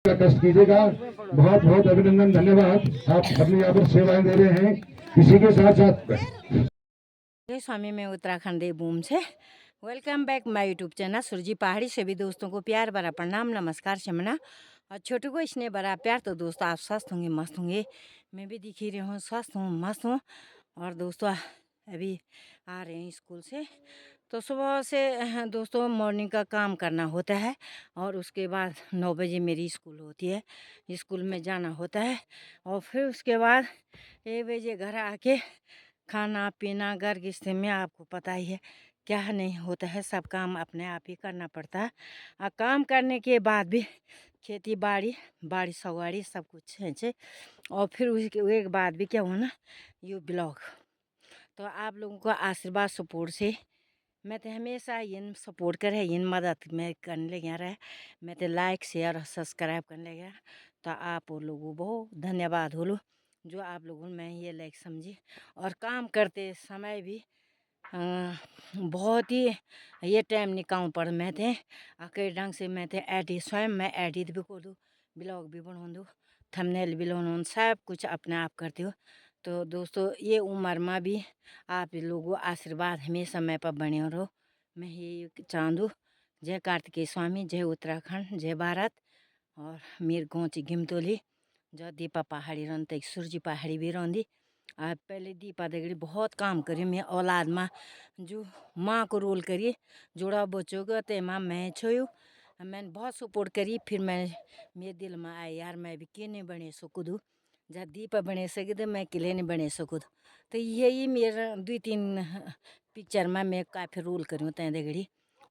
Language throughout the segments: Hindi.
का कष्ट कीजिएगा। बहुत बहुत अभिनंदन, धन्यवाद। आप अपने यहाँ पर सेवाएं दे रहे हैं। इसी के साथ साथ जय स्वामी, मैं उत्तराखंड देवभूमि से welcome back my YouTube channel Surji Pahadi. सभी दोस्तों को प्यार भरा प्रणाम, नमस्कार, शमना और छोटू को इसने बड़ा प्यार। तो दोस्तों, आप स्वस्थ होंगे, मस्त होंगे। मैं भी दिख ही रही हूँ, स्वस्थ हूँ, मस्त हूँ। और दोस्तों, अभी आ रहे हैं स्कूल से। तो सुबह से दोस्तों मॉर्निंग का काम करना होता है और उसके बाद 9 बजे मेरी स्कूल होती है। स्कूल में जाना होता है और फिर उसके बाद 1 बजे घर आके खाना पीना, घर गृहस्थी में आपको पता ही है क्या नहीं होता है। सब काम अपने आप ही करना पड़ता है। और काम करने के बाद भी खेती बाड़ी, बाड़ी सवाड़ी सब कुछ है। और फिर उसके एक बाद भी क्या हुआ ना, यू ब्लॉग। तो आप लोगों का आशीर्वाद सपोर्ट से मैं तो हमेशा इन सपोर्ट कर है, इन मदद में करने लगे रहे। मैं तो लाइक शेयर और सब्सक्राइब करने लगे। तो आप लोगों बहुत धन्यवाद हो लो, जो आप लोगों ने मैं ये लाइक समझी। और काम करते समय भी बहुत ही ये टाइम निकाल पर मैं थे कई ढंग से मैं थे एडिट, स्वयं मैं एडिट भी कर दूँ, ब्लॉग भी बना दूँ, थंबनेल भी बनाऊँ, सब कुछ अपने आप करती हूँ। तो दोस्तों, ये उम्र में भी आप लोगों आशीर्वाद हमेशा मैं पर बने रहो, मैं ये चाहूँ। जय कार्तिकेय स्वामी, जय उत्तराखंड, जय भारत। और मेरे गाँव ची गिमतोली, जो दीपा पहाड़ी रही, सुरजी पहाड़ी भी रही। पहले दीपा दगड़ी बहुत काम करी मैं औलाद में, जो माँ को रोल करी, जोड़ा बच्चों को ते माँ मैं छोयू। मैंने बहुत सपोर्ट करी। फिर मैं मेरे दिल में आया यार, मैं भी क्यों नहीं बने सकूँ दूँ, जब दीपा बने सके तो मैं किले नहीं बने सकूँ। तो यही मेरा 2-3 पिक्चर में मैं काफ़ी रोल करी हूँ तय दगड़ी।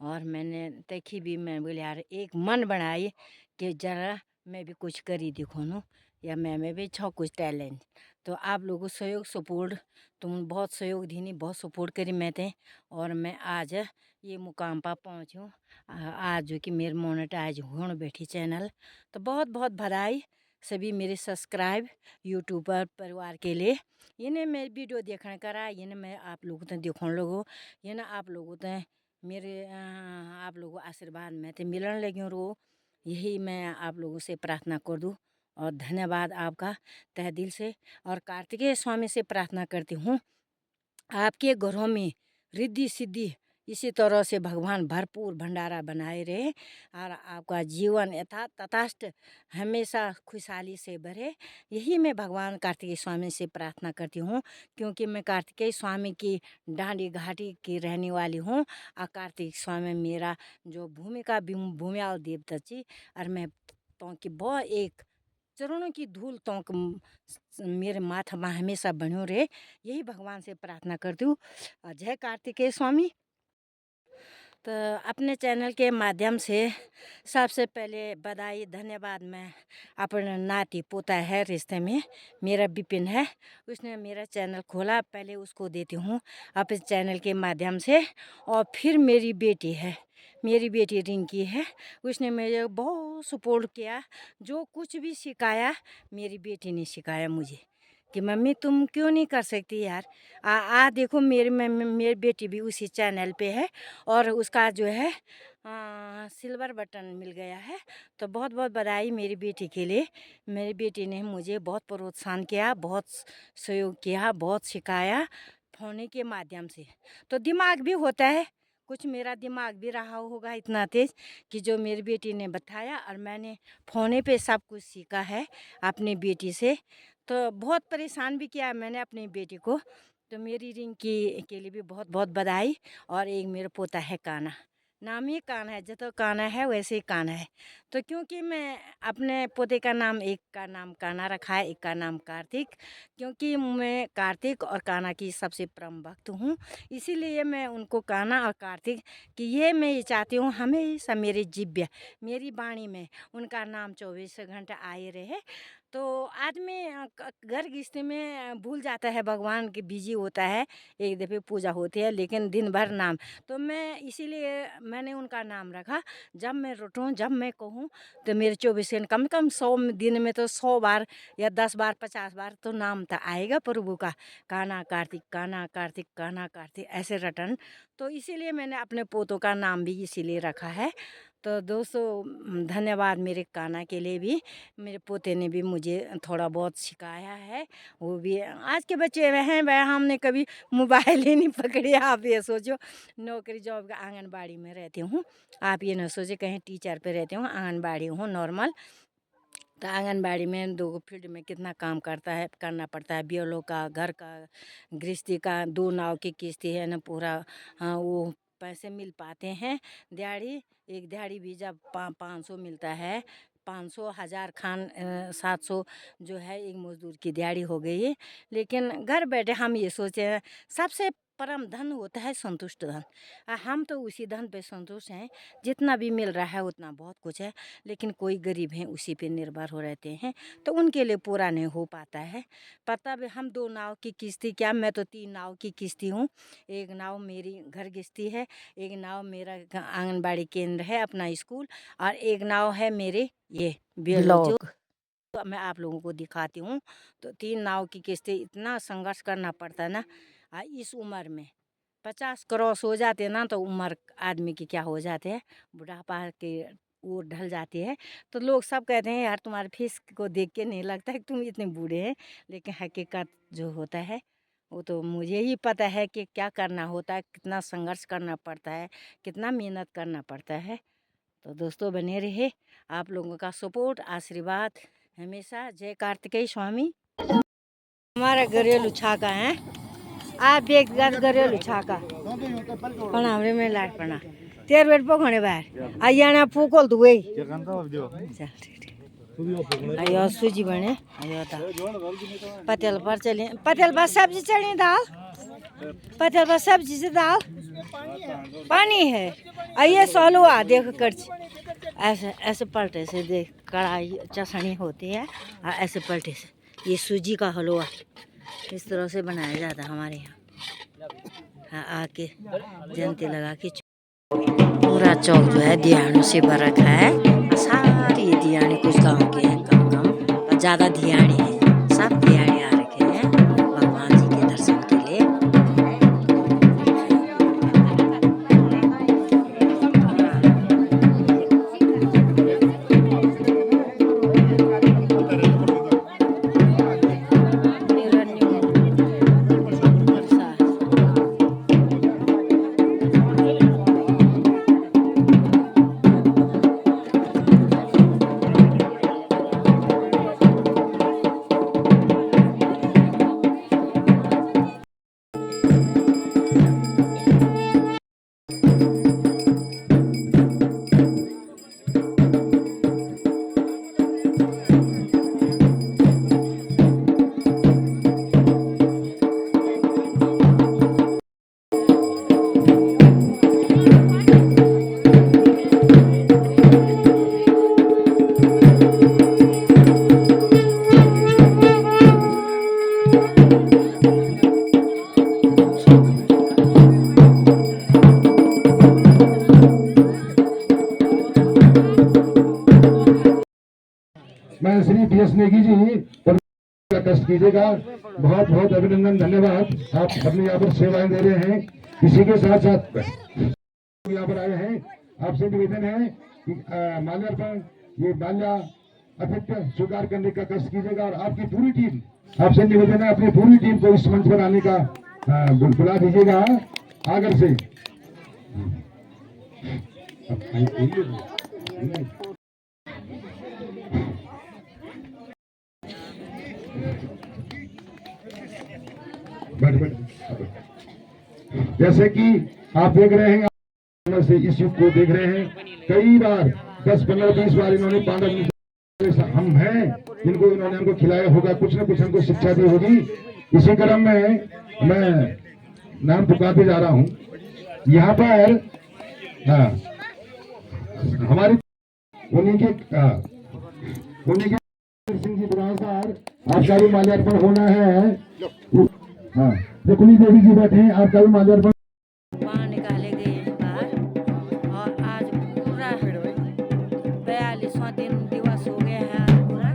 और मैंने देखी भी, मैं बोले यार एक मन बनाई कि जरा मैं भी कुछ करी दिखाऊँ, या मैं में भी छो कुछ टैलेंट। तो आप लोगों सहयोग सपोर्ट, तुम बहुत सहयोग दीनी, बहुत सपोर्ट करी मैं थे। और मैं आज ये मुकाम पर पहुँची हूँ। आज जो कि मेरे मोनेटाइज होने बैठी चैनल। तो बहुत बहुत बधाई सभी मेरे सब्सक्राइब यूट्यूबर परिवार के लिए। इन्हें मैं वीडियो देखने करा, इन्हें मैं आप लोगों तक दिखाने लगो, ये ना आप लोगों तक मेरे आप लोगों आशीर्वाद में तो मिलने लगी रो। यही मैं आप लोगों से प्रार्थना कर दूँ और धन्यवाद आपका तहे दिल से। और कार्तिकेय स्वामी से प्रार्थना करती हूँ, आपके घरों में रिद्धि सिद्धि इसी तरह से भगवान भरपूर भंडारा बनाए रहे और आपका जीवन यथा तथाष्ट हमेशा खुशहाली से भरे। यही मैं भगवान कार्तिकेय स्वामी से प्रार्थना करती हूँ, क्योंकि मैं कार्तिकेय स्वामी की डांडी घाटी की रहने वाली हूँ। और कार्तिक स्वामी मेरा जो भूमिका भूमियाल देवता जी, और मैं तो कि बहुत एक चरणों की धूल तो मेरे माथा में हमेशा बनो रहे, यही भगवान से प्रार्थना करती हूँ। जय कार्तिकेय स्वामी। तो अपने चैनल के माध्यम से सबसे पहले बधाई धन्यवाद मैं अपने नाती पोता है रिश्ते में, मेरा विपिन है, उसने मेरा चैनल खोला, पहले उसको देती हूँ अपने चैनल के माध्यम से। और फिर मेरी बेटी है, मेरी बेटी रिंकी है, उसने मेरे बहुत सपोर्ट किया। जो कुछ भी सिखाया मेरी बेटी ने सिखाया मुझे कि मम्मी तुम क्यों नहीं कर सकती यार। देखो मेरी बेटी भी उसी चैनल पे है और उसका जो है सिल्वर बटन मिल गया है। तो बहुत बहुत बधाई मेरी बेटी के लिए। मेरी बेटी ने मुझे बहुत प्रोत्साहन किया, बहुत सहयोग किया, बहुत सिखाया फोन के माध्यम से। तो दिमाग भी होता है, कुछ मेरा दिमाग भी रहा होगा इतना तेज कि जो मेरी बेटी ने बताया और मैंने फ़ोने पे सब कुछ सीखा है अपनी बेटी से। तो बहुत परेशान भी किया मैंने अपनी बेटी को। तो मेरी रिंकी के लिए भी बहुत बहुत बधाई। और एक मेरा पोता है काना, नाम ही काना है, जो काना है वैसे ही काना है। तो क्योंकि मैं अपने पोते का नाम, एक का नाम काना रखा है, एक का नाम कार्तिक, क्योंकि मैं कार्तिक और काना की सबसे परम भक्त हूँ। इसीलिए मैं उनको काना और कार्तिक कि ये मैं ये चाहती हूँ हमेशा मेरे जिब्य, मेरी वाणी में उनका नाम 24 घंटे आए रहे। तो आदमी घर गृहस्थी में भूल जाता है, भगवान के बिजी होता है, एक दफ़े पूजा होती है लेकिन दिन भर नाम। तो मैं इसीलिए मैंने उनका नाम रखा। जब मैं रुठूँ, जब मैं कहूँ तो मेरे 24 घंटे कम से कम 100 दिन में तो 100 बार या 10 बार 50 बार तो नाम तो आएगा प्रभु का, काना कार्तिक, काना कार्तिक, काना कार्तिक, ऐसे रटन। तो इसीलिए मैंने अपने पोतों का नाम भी इसीलिए रखा है। तो दोस्तों धन्यवाद मेरे कान्हा के लिए भी। मेरे पोते ने भी मुझे थोड़ा बहुत सिखाया है। वो भी आज के बच्चे हैं वह, हमने कभी मोबाइल ही नहीं पकड़े। आप ये सोचो नौकरी जॉब का आंगनबाड़ी में रहती हूँ, आप ये ना सोचे कहीं टीचर पे रहती हूँ, आंगनबाड़ी हूँ नॉर्मल। तो आंगनबाड़ी में 2 फील्ड में कितना काम करना पड़ता है, बीएलओ का, घर का, गृहस्थी का, 2 नाव की किस्ती है ना पूरा। हाँ, वो पैसे मिल पाते हैं दिहाड़ी। एक दिहाड़ी भी जब 500 मिलता है, 500 हज़ार खान 700 जो है एक मजदूर की दिहाड़ी हो गई है। लेकिन घर बैठे हम ये सोचे हैं सबसे परम धन होता है संतुष्ट धन। हम तो उसी धन पे संतुष्ट हैं, जितना भी मिल रहा है उतना बहुत कुछ है। लेकिन कोई गरीब हैं उसी पे निर्भर हो रहते हैं, तो उनके लिए पूरा नहीं हो पाता है। पता भी हम 2 नाव की किस्ती क्या, मैं तो 3 नाव की किस्ती हूँ। एक नाव मेरी घर गृहस्थी है, एक नाव मेरा आंगनबाड़ी केंद्र है अपना स्कूल, और एक नाव है मेरे ये ब्लॉग। तो मैं आप लोगों को दिखाती हूँ। तो 3 नाव की किस्ती, इतना संघर्ष करना पड़ता है ना। इस उम्र में 50 क्रॉस हो जाते ना तो उम्र आदमी की क्या हो जाते हैं, बुढ़ापा के वो ढल जाती है। तो लोग सब कहते हैं यार तुम्हारे फेस को देख के नहीं लगता है कि तुम इतने बूढ़े हैं। लेकिन हकीकत जो होता है वो तो मुझे ही पता है कि क्या करना होता है, कितना संघर्ष करना पड़ता है, कितना मेहनत करना पड़ता है। तो दोस्तों बने रहे, आप लोगों का सपोर्ट आशीर्वाद हमेशा। जय कार्तिकेय स्वामी। हमारा घरेलू छाका है, आप व्यक्तिगत घरेलू छाका पण हमरे में लाट पड़ा 13 बेट पकड़े बाहर आइया फूकोल तू गई चल ठीक। आयो सूजी बने, आयो दाल पतेल पर चले, पतेल पर सब्जी चढ़ी, दाल पतेल पर सब्जी से दाल पानी है। आइए सोलुआ देख कर ऐसे ऐसे पलटे से देख, कढ़ाई चसनी होती है और ऐसे पलटे से ये सूजी का हलवा इस तरह से बनाया जाता है हमारे यहाँ। हाँ, आके जयंती लगा के पूरा चौक जो है दियानों से भर रखा है। सारी दियाने कुछ गाँव के हैं, कम कम ज़्यादा दियाने हैं, सब दियाने आ रखे हैं भगवान जी के दर्शन के लिए। मैं श्री PS नेगी जी पर का कष्ट कीजिएगा। बहुत बहुत अभिनंदन, धन्यवाद। आप अपने यहाँ पर सेवाएं दे रहे हैं। इसी के साथ साथ यहाँ पर आए हैं, आपसे निवेदन है कि माल्यार्पण ये माल्या अतिथ्य स्वीकार करने का कष्ट कीजिएगा। और आपकी पूरी टीम, आपसे निवेदन है अपनी पूरी टीम को इस मंच पर आने का बुला दीजिएगा आगर से। जैसे कि आप देख रहे हैं, से इस युग को देख रहे हैं, कई बार 10, 15, 20 बार इन्होंने पांडव हम हैं जिनको इन्होंने हमको खिलाया होगा, कुछ न कुछ हमको शिक्षा दी होगी। इसी क्रम में मैं नाम पुकारते जा रहा हूं यहाँ पर। हमारे उन्हीं के सिंह जी दुरासार आपका भी माल्यार्पण होना है। हाँ, रुक्मिणी देवी जी बैठे हैं, आपका भी माल्यार्पण वहाँ निकाले गए हैं बाहर। और आज पूरा 42वां दिन दिवस हो गया है आज पूरा।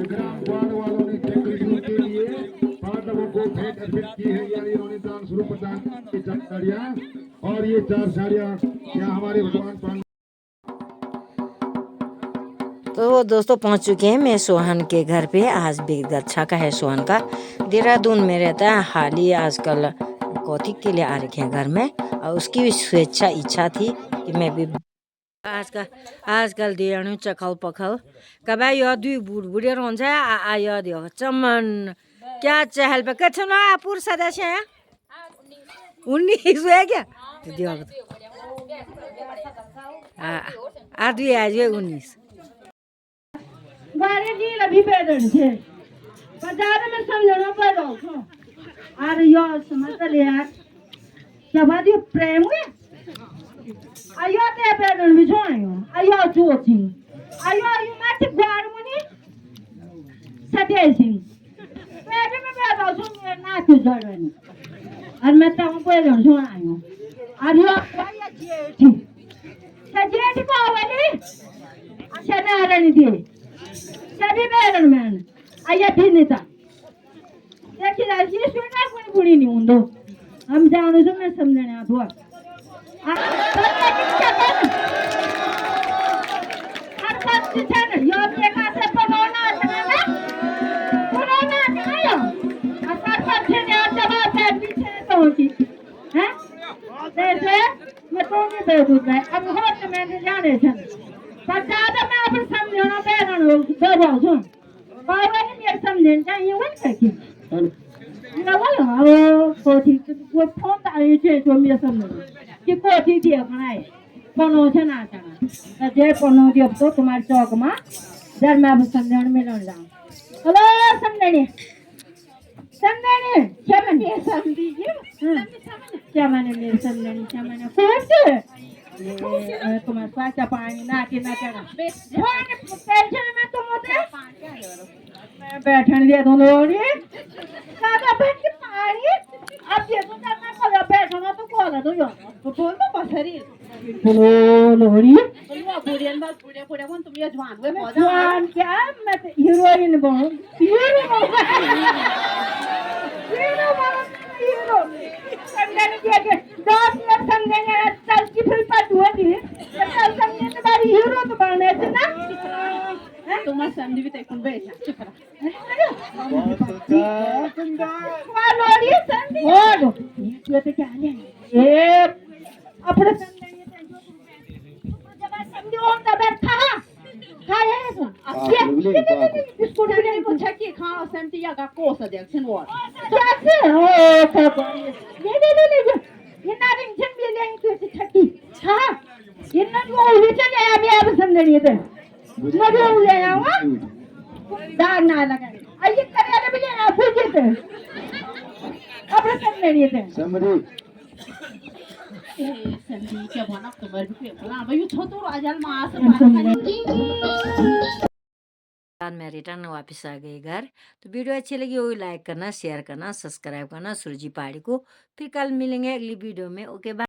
ग्राम द्वार वालों ने चक्रव्यूह के लिए पांडवों को भेंट अर्पित की है, यानी इन्होंने दान स्वरूप प्रदान की 4 साड़ियाँ, और ये 4 साड़ियाँ यहाँ हमारे भगवान पांडव। तो दोस्तों पहुंच चुके हैं मैं सोहन के घर पे। आज भी अच्छा का है सोहन का, देहरादून में रहता है। हाल ही आजकल कौथिक के लिए आ रखे हैं घर में, और उसकी भी स्वेच्छा इच्छा थी कि मैं भी आजकल दिनु चखल पखल कबा यो दुई बुढबुढी रहन्छ आयो दियो चमन क्या चहल पे कछ न पुर सदस्य है 19 हुआ क्या तो दियो आ दुई आज 19 बारे जी अभी पैदल छे बाजार में समझना पड़ो और यो समझ ले यार क्या बात ये प्रेम है आयो ते पैदल भी छोड़ो आयो चोची आयो यू मत ग्वार मुनी सत्य सिंह पैदल में बैठा सुन ना क्यों जड़नी और मैं तो पैदल छोड़ायो और यो क्या जेठी जेठी को वाली अच्छा ना रहने दिए सभी पैदल में आया भिन्नता देखिए राजी स्वेटर कोई बुरी नहीं होंदो हम जानो जो मैं समझने आ तो हर बात से चल यो देखा से परोना चला आयो असर पर से ने जवाब है पीछे तो होगी हैं जैसे मैं तो नहीं बेचूं मैं अब होत मैंने जाने छन पर ज्यादा मैं अब समझना पैदल दो जाओ सुन बाबा ने मेरे समझने चाहिए वो करके ना वो कोठी वो फोन आए छे तो मेरे समझ कि कोठी दिया बनाए पनो छे ना चना जे पनो दियो तो तुम्हारे चौक में जर मैं अब समझण में लड़ जाऊं हेलो समझने क्या मैंने समझी क्या मैंने मेरे समझने क्या मैंने कोई तुम्हारे स्वाचा पानी नाटी ना चढ़ा टेंशन में तुम होते मैं बैठन दिया तुम लोग ज्यादा बैठ के पानी अब ये तो करना पड़ा बैठना तो बोला तो यो तो बोल तो पसरी बोलो लोरी बोलो बुढ़ियन बस बुढ़े बुढ़े कौन तुम ये जवान क्या मैं हीरोइन बनूं हीरो समझने के 10 मिनट समझने चल की फिर पर हुआ नहीं चल समझने के बाद हीरो तो बनने से ना तुम समझ भी देखूं बेटा चुप रहा बहुत सुंदर लोरी समझ ओ ये तो क्या है ये अपने समझने जब समझो तब था खाए इसको देने को छकी खाओ संती या का कोस देखन वो कैसे हो नहीं ये ना रिंचन भी ले तो छकी हां इन्ना को उली चले अभी अब समझनी है मजे हो गया हां दाग ना लगा आइए करे भी ले पूछे थे अपने समझनी है समझी संदी क्या बना खबर भी बोला भाई छोटू राजल मास बाद मैं रिटर्न वापस आ गई घर। तो वीडियो अच्छी लगी हो लाइक करना शेयर करना सब्सक्राइब करना सुरजी पहाड़ी को। फिर कल मिलेंगे अगली वीडियो में। Okay bye.